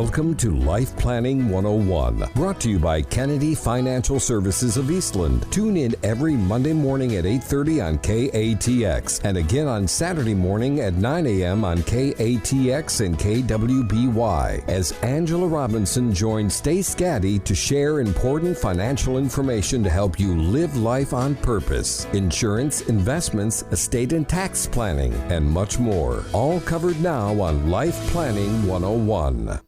Welcome to Life Planning 101, brought to you by Kennedy Financial Services of Eastland. Tune in every Monday morning at 8:30 on KATX and again on Saturday morning at 9 a.m. on KATX and KWBY as Angela Robinson joins Stace Gaddy to share important financial information to help you live life on purpose, insurance, investments, estate and tax planning, and much more. All covered now on Life Planning 101.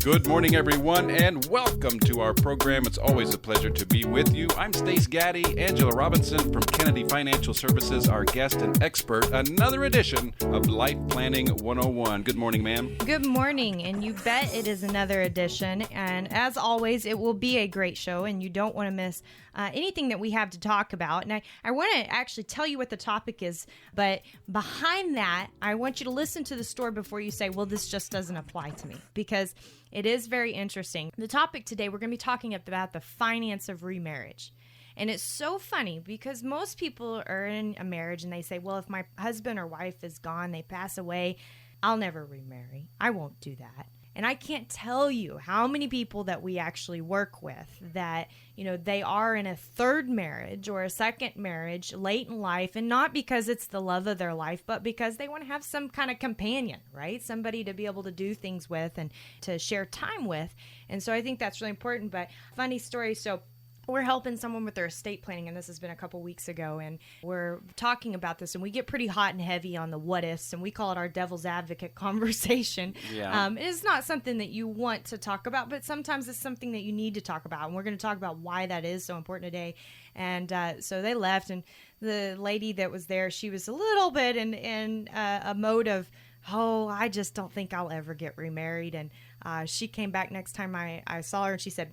Good morning, everyone, and welcome to our program. It's always a pleasure to be with you. I'm Stace Gaddy. Angela Robinson from Kennedy Financial Services, our guest and expert. Another edition of Life Planning 101. Good morning, ma'am. Good morning, and you bet it is another edition. And as always, it will be a great show, and you don't want to miss anything that we have to talk about. And I want to actually tell you what the topic is, but behind that, I want you to listen to the story before you say, well, this just doesn't apply to me, because it is very interesting. The topic today, we're going to be talking about the finance of remarriage. And it's so funny because most people are in a marriage and they say, well, if my husband or wife is gone, they pass away, I'll never remarry. I won't do that. And I can't tell you how many people that we actually work with that, you know, they are in a third marriage or a second marriage late in life, and not because it's the love of their life, but because they want to have some kind of companion, right? Somebody to be able to do things with and to share time with. And so I think that's really important. But funny story. So we're helping someone with their estate planning, and this has been a couple weeks ago, and we're talking about this, and we get pretty hot and heavy on the what ifs, and we call it our devil's advocate conversation. Yeah. It's not something that you want to talk about, but sometimes it's something that you need to talk about, and we're going to talk about why that is so important today. And so they left, and the lady that was there, she was a little bit in a mode of, oh, I just don't think I'll ever get remarried. And she came back next time I saw her, and she said,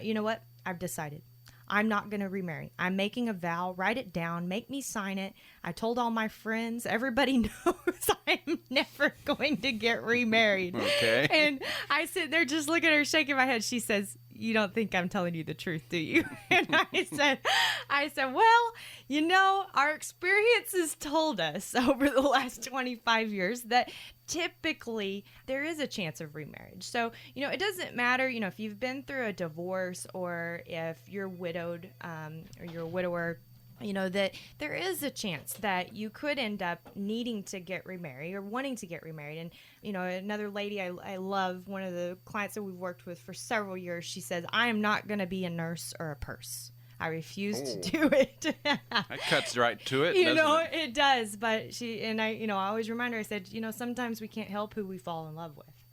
you know what? I've decided. I'm not going to remarry. I'm making a vow. Write it down. Make me sign it. I told all my friends. Everybody knows I'm never going to get remarried. Okay. And I sit there just looking at her, shaking my head. She says, you don't think I'm telling you the truth, do you? And I said, well, you know, our experiences told us over the last 25 years that typically there is a chance of remarriage. So, you know, it doesn't matter, you know, if you've been through a divorce or if you're widowed or you're a widower, you know, that there is a chance that you could end up needing to get remarried or wanting to get remarried. And, you know, another lady I love, one of the clients that we've worked with for several years, she says, I am not going to be a nurse or a purse. I refuse to do it. That cuts right to it, you know, doesn't it does. But I always remind her, I said, you know, sometimes we can't help who we fall in love with.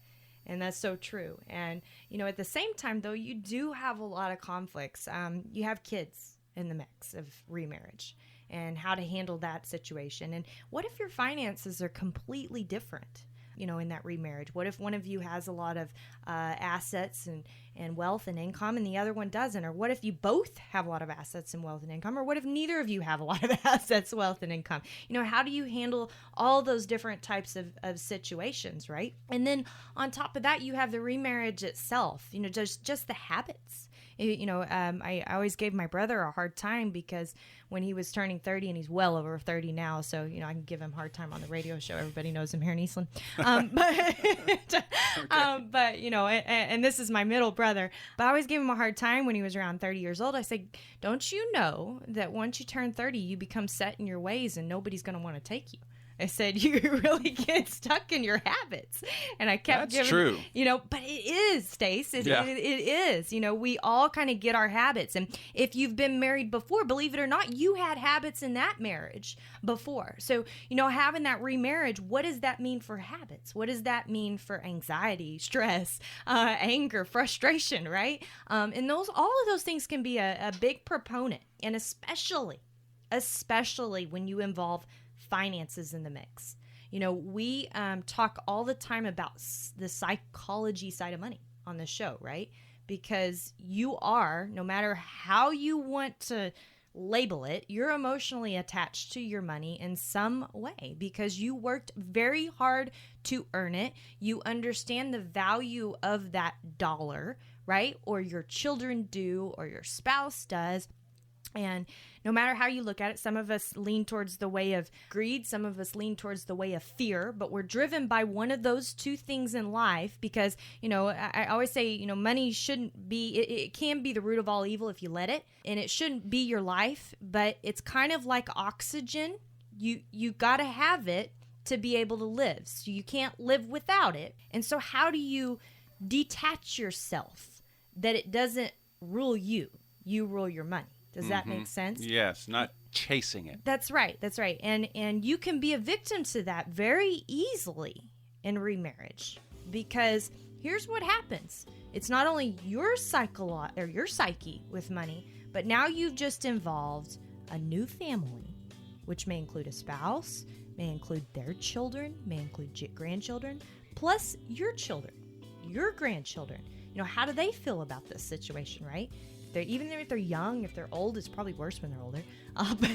And that's so true. And, you know, at the same time, though, you do have a lot of conflicts. You have kids in the mix of remarriage and how to handle that situation. And what if your finances are completely different, you know, in that remarriage? What if one of you has a lot of assets and wealth and income and the other one doesn't? Or what if you both have a lot of assets and wealth and income? Or what if neither of you have a lot of assets, wealth, and income? You know, how do you handle all those different types of situations, right? And then on top of that, you have the remarriage itself, you know, just the habits. You know, I always gave my brother a hard time because when he was turning 30, and he's well over 30 now, so, you know, I can give him a hard time on the radio show. Everybody knows him here in Eastland. But, you know, and this is my middle brother, but I always gave him a hard time when he was around 30 years old. I said, don't you know that once you turn 30, you become set in your ways and nobody's going to want to take you? I said, you really get stuck in your habits. And I kept That's true. You know, but it is, Stace. It is. You know, we all kind of get our habits. And if you've been married before, believe it or not, you had habits in that marriage before. So, you know, having that remarriage, what does that mean for habits? What does that mean for anxiety, stress, anger, frustration, right? And all of those things can be a big proponent. And especially when you involve finances in the mix. You know, we talk all the time about the psychology side of money on the show, right? Because you are, no matter how you want to label it, you're emotionally attached to your money in some way because you worked very hard to earn it. You understand the value of that dollar, right? Or your children do, or your spouse does. And no matter how you look at it, some of us lean towards the way of greed, some of us lean towards the way of fear, but we're driven by one of those two things in life because, I always say, money shouldn't be, it can be the root of all evil if you let it, and it shouldn't be your life, but it's kind of like oxygen. You got to have it to be able to live. So you can't live without it. And so how do you detach yourself that it doesn't rule you? You rule your money. Does that make sense? Yes, not chasing it. That's right. That's right. And you can be a victim to that very easily in remarriage because here's what happens. It's not only your psyche with money, but now you've just involved a new family, which may include a spouse, may include their children, may include grandchildren, plus your children, your grandchildren. How do they feel about this situation, right? Even if they're young, if they're old, it's probably worse when they're older. But,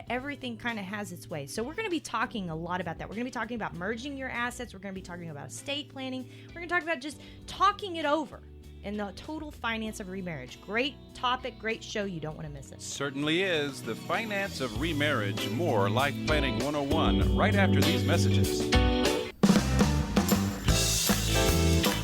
everything kind of has its way. So we're going to be talking a lot about that. We're going to be talking about merging your assets. We're going to be talking about estate planning. We're going to talk about just talking it over in the total finance of remarriage. Great topic, great show. You don't want to miss it. Certainly is. The Finance of Remarriage. More Life Planning 101 right after these messages.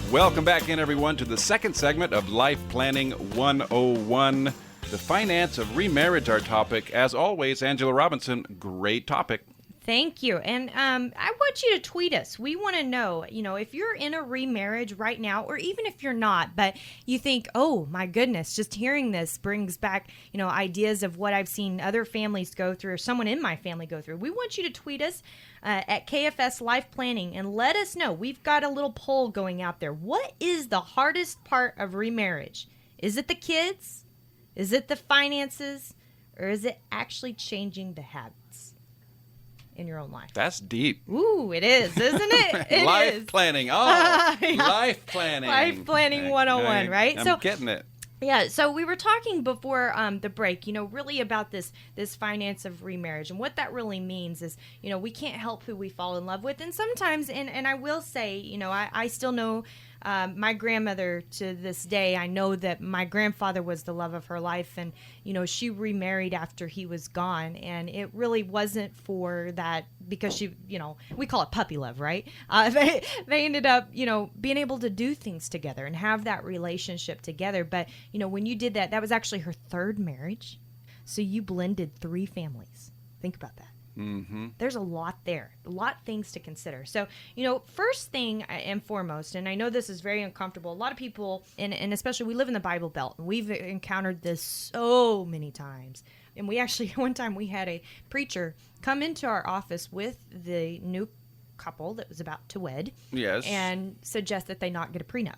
Welcome back in, everyone, to the second segment of Life Planning 101. The Finance of Remarriage, our topic. As always, Angela Robinson, great topic. Thank you. And I want you to tweet us. We want to know, if you're in a remarriage right now, or even if you're not, but you think, oh, my goodness, just hearing this brings back, ideas of what I've seen other families go through or someone in my family go through. We want you to tweet us at KFS Life Planning and let us know. We've got a little poll going out there. What is the hardest part of remarriage? Is it the kids? Is it the finances? Or is it actually changing the habits in your own life? That's deep. Ooh, it is, isn't it? It Life is. planning. Oh, yeah. Life planning. Life planning 101, right? I'm getting it. Yeah, so we were talking before the break, really about this finance of remarriage. And what that really means is, we can't help who we fall in love with. And sometimes, and I will say, I still know my grandmother to this day. I know that my grandfather was the love of her life. And, she remarried after he was gone. And it really wasn't for that because she, we call it puppy love, right? They ended up, being able to do things together and have that relationship together. But, when you did that, that was actually her third marriage. So you blended 3 families. Think about that. Mm-hmm. There's a lot there, a lot of things to consider. So, first thing and foremost, and I know this is very uncomfortable. A lot of people, and especially we live in the Bible Belt, and we've encountered this so many times. And we actually, one time we had a preacher come into our office with the new couple that was about to wed. Yes. And suggest that they not get a prenup.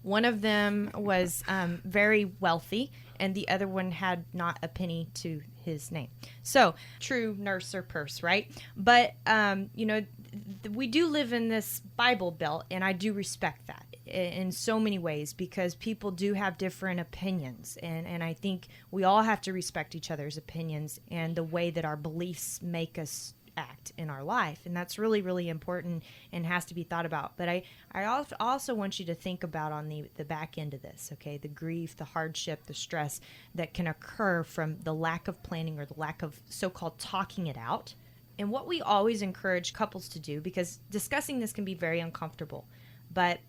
One of them was very wealthy, and the other one had not a penny to his name. So, true nurse or purse, right? But, we do live in this Bible Belt, and I do respect that in so many ways because people do have different opinions. And I think we all have to respect each other's opinions and the way that our beliefs make us act in our life, and that's really, really important and has to be thought about. But I also want you to think about on the back end of this, okay, the grief, the hardship, the stress that can occur from the lack of planning or the lack of so-called talking it out. And what we always encourage couples to do, because discussing this can be very uncomfortable, but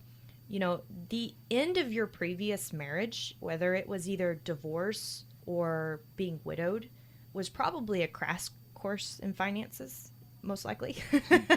the end of your previous marriage, whether it was either divorce or being widowed, was probably a crash course in finances, most likely.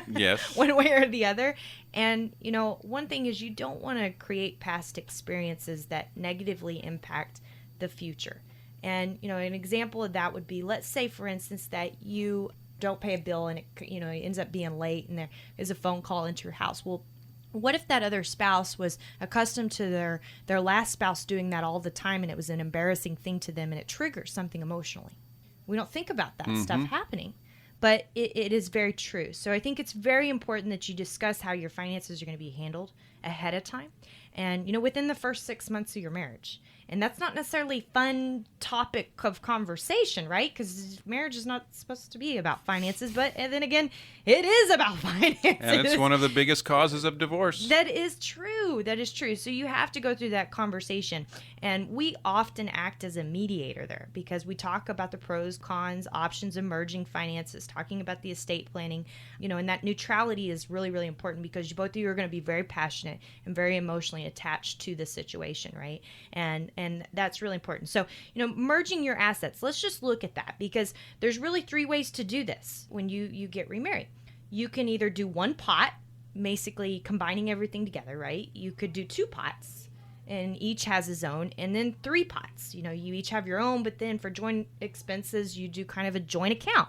Yes. One way or the other. And, one thing is you don't want to create past experiences that negatively impact the future. And, an example of that would be, let's say, for instance, that you don't pay a bill and it ends up being late and there is a phone call into your house. Well, what if that other spouse was accustomed to their last spouse doing that all the time and it was an embarrassing thing to them and it triggers something emotionally? We don't think about that stuff happening, but it is very true. So I think it's very important that you discuss how your finances are going to be handled ahead of time and, within the first 6 months of your marriage. And that's not necessarily a fun topic of conversation, right? Because marriage is not supposed to be about finances, but and then again, it is about finances. And it's one of the biggest causes of divorce. That is true. That is true. So you have to go through that conversation. And we often act as a mediator there because we talk about the pros, cons, options of merging finances, talking about the estate planning, and that neutrality is really, really important because both of you are going to be very passionate and very emotionally attached to the situation, right? And that's really important. So, merging your assets, let's just look at that because there's really 3 ways to do this when you get remarried. You can either do one pot, basically combining everything together, right? You could do 2 pots and each has its own, and then 3 pots. You each have your own, but then for joint expenses, you do kind of a joint account.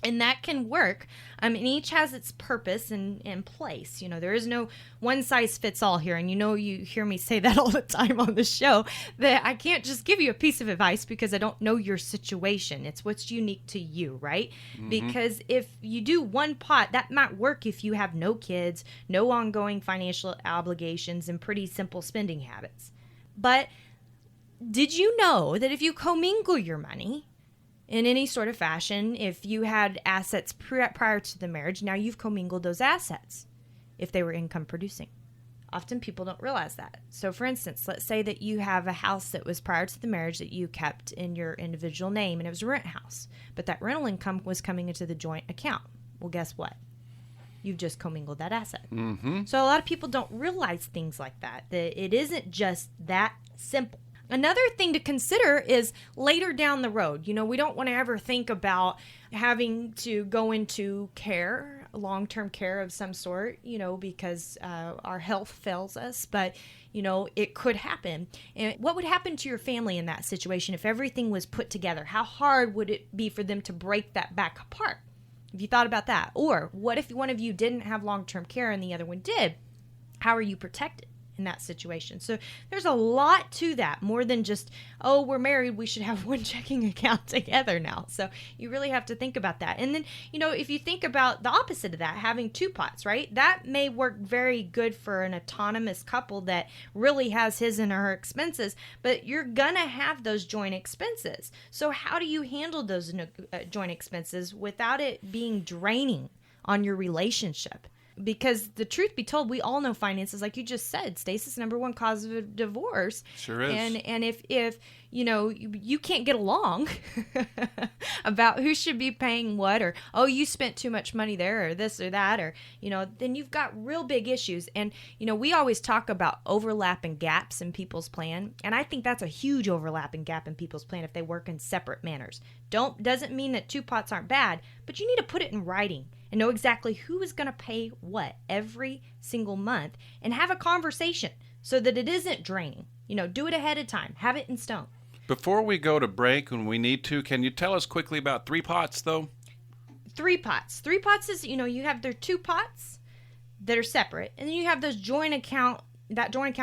And that can work. And each has its purpose and place. There is no one size fits all here. And you hear me say that all the time on the show, that I can't just give you a piece of advice because I don't know your situation. It's what's unique to you, right? Mm-hmm. Because if you do one pot, that might work if you have no kids, no ongoing financial obligations, and pretty simple spending habits. But did you know that if you commingle your money, in any sort of fashion, if you had assets prior to the marriage, now you've commingled those assets if they were income producing. Often people don't realize that. So for instance, let's say that you have a house that was prior to the marriage that you kept in your individual name and it was a rent house, but that rental income was coming into the joint account. Well, guess what? You've just commingled that asset. Mm-hmm. So a lot of people don't realize things like that it isn't just that simple. Another thing to consider is later down the road. We don't want to ever think about having to go into care, long-term care of some sort, because our health fails us. But, it could happen. And what would happen to your family in that situation if everything was put together? How hard would it be for them to break that back apart? Have you thought about that? Or what if one of you didn't have long-term care and the other one did? How are you protected in that situation? So there's a lot to that, more than just, oh, we're married, we should have one checking account together now. So you really have to think about that. And then, if you think about the opposite of that, having 2 pots, right? That may work very good for an autonomous couple that really has his and her expenses, but you're gonna have those joint expenses. So how do you handle those joint expenses without it being draining on your relationship? Because the truth be told, we all know finances, like you just said, Stace, is number 1 cause of a divorce. Sure is. And if you can't get along about who should be paying what, or, oh, you spent too much money there, or this or that, or, then you've got real big issues. And, we always talk about overlapping gaps in people's plan. And I think that's a huge overlapping gap in people's plan if they work in separate manners. Doesn't mean that 2 pots aren't bad, but you need to put it in writing and know exactly who is going to pay what every single month and have a conversation so that it isn't draining. Do it ahead of time. Have it in stone. Before we go to break, when we need to, can you tell us quickly about 3 pots, though? 3 pots. 3 pots is, you have their 2 pots that are separate, and then you have those joint account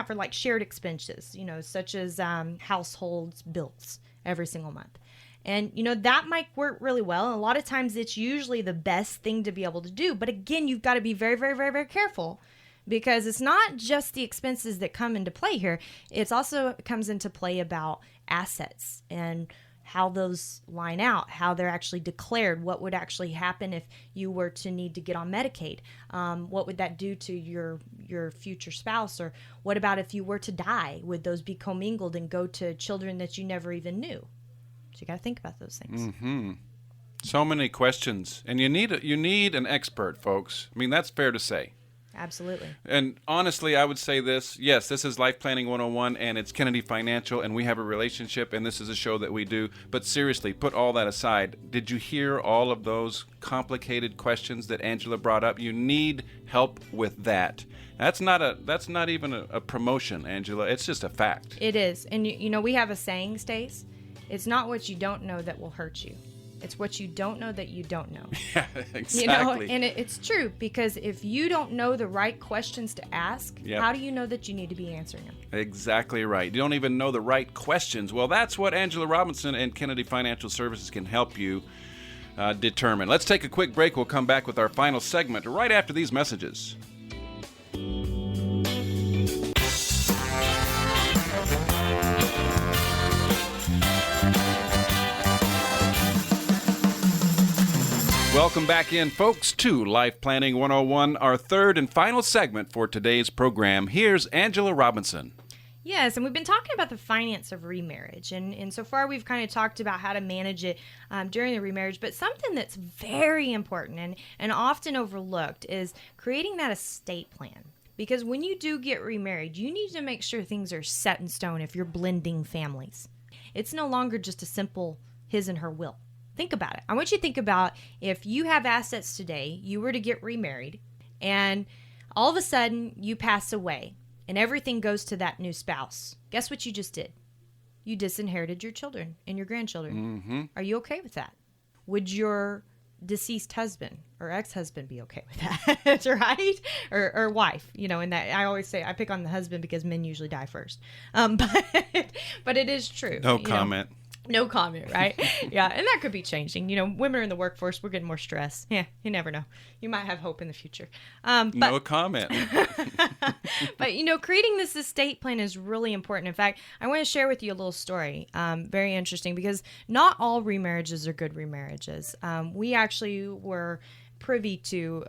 for like shared expenses, such as households bills every single month. And, that might work really well. And a lot of times it's usually the best thing to be able to do. But again, you've got to be very, very, very, very careful because it's not just the expenses that come into play here. It also comes into play about assets and how those line out, how they're actually declared, what would actually happen if you were to need to get on Medicaid. What would that do to your future spouse? Or what about if you were to die? Would those be commingled and go to children that you never even knew? So you got to think about those things. Mm-hmm. So many questions. And you need an expert, folks. I mean, that's fair to say. Absolutely. And honestly, I would say this. Yes, this is Life Planning 101, and it's Kennedy Financial, and we have a relationship, and this is a show that we do. But seriously, put all that aside. Did you hear all of those complicated questions that Angela brought up? You need help with that. That's not even a promotion, Angela. It's just a fact. It is. And, we have a saying, Stace. It's not what you don't know that will hurt you. It's what you don't know that you don't know. Yeah, exactly. And it's true, because if you don't know the right questions to ask, how do you know that you need to be answering them? Exactly right. You don't even know the right questions. Well, that's what Angela Robinson and Kennedy Financial Services can help you determine. Let's take a quick break. We'll come back with our final segment right after these messages. Welcome back in, folks, to Life Planning 101, our third and final segment for today's program. Here's Angela Robinson. Yes, and we've been talking about the finance of remarriage, and so far we've kind of talked about how to manage it during the remarriage, but something that's very important and often overlooked is creating that estate plan. Because when you do get remarried, you need to make sure things are set in stone if you're blending families. It's no longer just a simple his and her will. Think about it. I want you to think about if you have assets today, you were to get remarried, and all of a sudden you pass away. And everything goes to that new spouse. Guess what you just did? You disinherited your children and your grandchildren. Mm-hmm. Are you okay with that? Would your deceased husband or ex-husband be okay with that? Right? Or wife, and that I always say I pick on the husband because men usually die first. But it is true. No comment. No comment, right? Yeah, and that could be changing. Women are in the workforce. We're getting more stress. Yeah, you never know. You might have hope in the future. No comment. But, creating this estate plan is really important. In fact, I want to share with you a little story. Very interesting because not all remarriages are good remarriages. We actually were privy to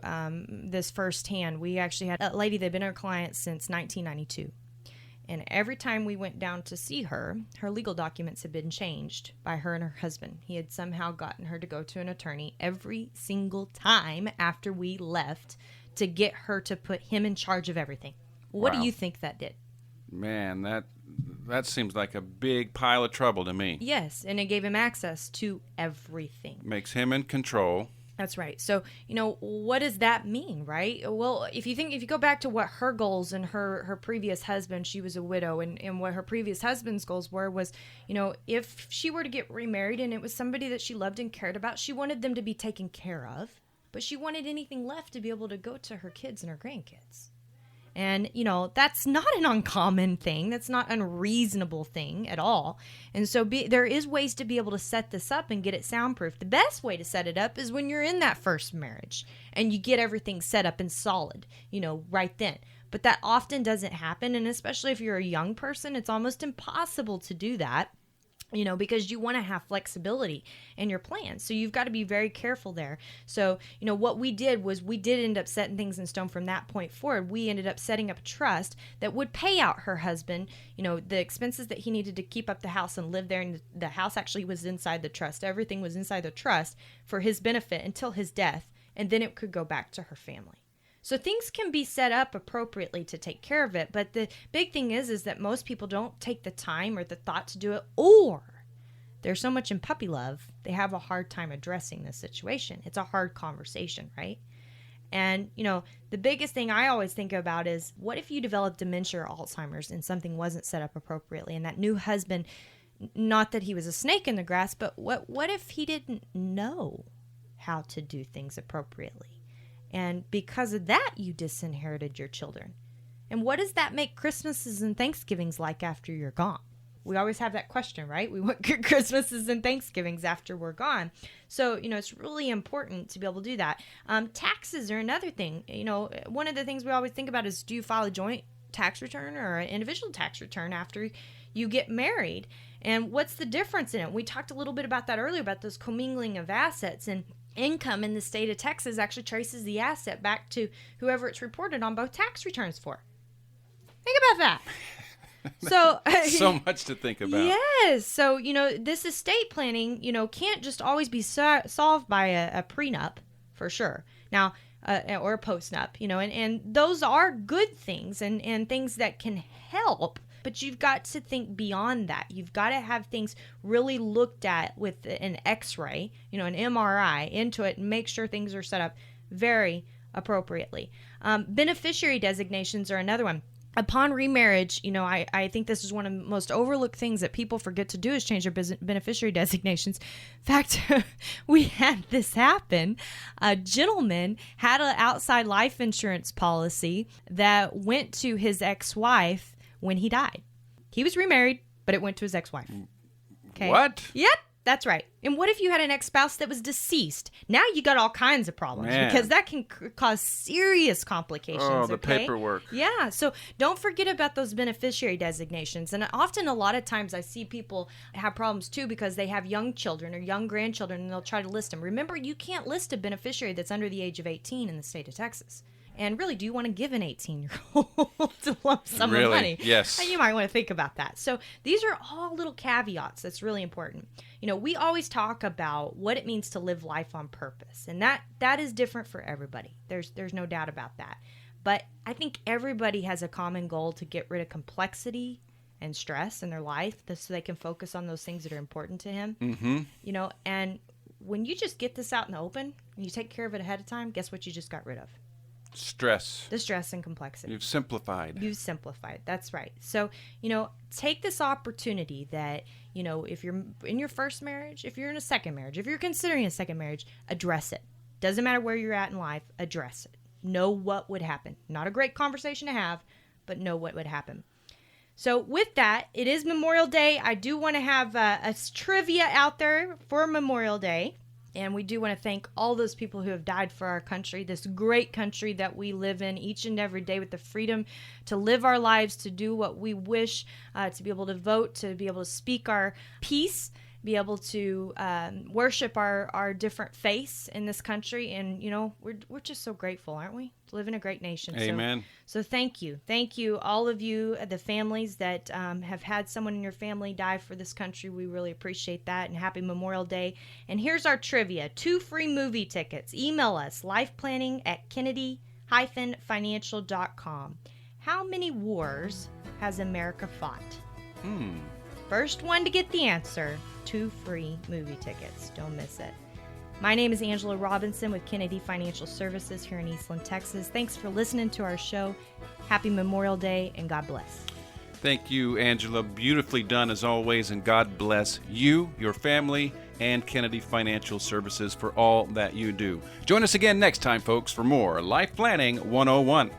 this firsthand. We actually had a lady that had been our client since 1992. And every time we went down to see her, her legal documents had been changed by her and her husband. He had somehow gotten her to go to an attorney every single time after we left to get her to put him in charge of everything. What do you think that did? Man, that seems like a big pile of trouble to me. Yes, and it gave him access to everything. Makes him in control. That's right. So, what does that mean, right? Well, if you go back to what her goals and her previous husband, she was a widow, and what her previous husband's goals were was, if she were to get remarried and it was somebody that she loved and cared about, she wanted them to be taken care of, but she wanted anything left to be able to go to her kids and her grandkids. And, that's not an uncommon thing. That's not an unreasonable thing at all. And so there is ways to be able to set this up and get it soundproof. The best way to set it up is when you're in that first marriage and you get everything set up and solid, right then. But that often doesn't happen. And especially if you're a young person, it's almost impossible to do that. Because you want to have flexibility in your plans. So you've got to be very careful there. So, what we did was we did end up setting things in stone from that point forward. We ended up setting up a trust that would pay out her husband, the expenses that he needed to keep up the house and live there. And the house actually was inside the trust. Everything was inside the trust for his benefit until his death. And then it could go back to her family. So things can be set up appropriately to take care of it. But the big thing is that most people don't take the time or the thought to do it, or they're so much in puppy love, they have a hard time addressing this situation. It's a hard conversation, right? And, the biggest thing I always think about is, what if you developed dementia or Alzheimer's and something wasn't set up appropriately, and that new husband, not that he was a snake in the grass, but what if he didn't know how to do things appropriately? And because of that, you disinherited your children. And what does that make Christmases and Thanksgivings like after you're gone? We always have that question, right? We want Christmases and Thanksgivings after we're gone. So, it's really important to be able to do that. Taxes are another thing. One of the things we always think about is, do you file a joint tax return or an individual tax return after you get married? And what's the difference in it? We talked a little bit about that earlier, about those commingling of assets, and income in the state of Texas actually traces the asset back to whoever it's reported on both tax returns for. Think about that. So much to think about. Yes. So, this estate planning, can't just always be solved by a prenup, for sure. Now, or a postnup, and those are good things and things that can help. But you've got to think beyond that. You've got to have things really looked at with an X-ray, an MRI into it, and make sure things are set up very appropriately. Beneficiary designations are another one. Upon remarriage, I think this is one of the most overlooked things that people forget to do is change their beneficiary designations. In fact, we had this happen. A gentleman had an outside life insurance policy that went to his ex-wife when he died. He was remarried, but it went to his ex-wife. Okay. What? Yep. That's right. And what if you had an ex-spouse that was deceased? Now you got all kinds of problems because that can cause serious complications. Oh, the paperwork. Yeah. So don't forget about those beneficiary designations. And often, a lot of times, I see people have problems too because they have young children or young grandchildren, and they'll try to list them. Remember, you can't list a beneficiary that's under the age of 18 in the state of Texas. And really, do you want to give an 18-year-old a lump sum of money? Yes. You might want to think about that. So these are all little caveats that's really important. We always talk about what it means to live life on purpose. And that is different for everybody. There's no doubt about that. But I think everybody has a common goal to get rid of complexity and stress in their life so they can focus on those things that are important to him. Mm-hmm. And when you just get this out in the open and you take care of it ahead of time, guess what you just got rid of? Stress. The stress and complexity. You've simplified. That's right. So, take this opportunity that, if you're in your first marriage, if you're in a second marriage, if you're considering a second marriage, address it. Doesn't matter where you're at in life, address it. Know what would happen. Not a great conversation to have, but know what would happen. So with that, it is Memorial Day. I do want to have a trivia out there for Memorial Day. And we do want to thank all those people who have died for our country, this great country that we live in each and every day with the freedom to live our lives, to do what we wish, to be able to vote, to be able to speak our piece, be able to worship our different faiths in this country. And, we're just so grateful, aren't we? To live in a great nation. Amen. So thank you. Thank you, all of you, the families that have had someone in your family die for this country. We really appreciate that. And happy Memorial Day. And here's our trivia. 2 free movie tickets. Email us, lifeplanning@kennedy-financial.com. How many wars has America fought? First one to get the answer, 2 free movie tickets. Don't miss it. My name is Angela Robinson with Kennedy Financial Services here in Eastland, Texas. Thanks for listening to our show. Happy Memorial Day, and God bless. Thank you, Angela. Beautifully done as always, and God bless you, your family, and Kennedy Financial Services for all that you do. Join us again next time, folks, for more Life Planning 101.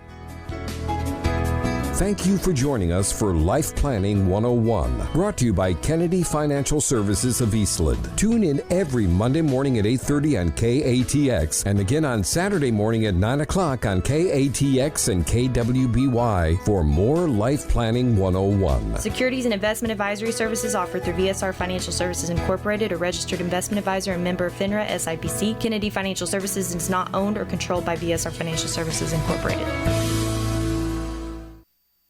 Thank you for joining us for Life Planning 101, brought to you by Kennedy Financial Services of Eastland. Tune in every Monday morning at 8:30 on KATX and again on Saturday morning at 9 o'clock on KATX and KWBY for more Life Planning 101. Securities and investment advisory services offered through VSR Financial Services Incorporated, a registered investment advisor and member of FINRA SIPC. Kennedy Financial Services is not owned or controlled by VSR Financial Services Incorporated.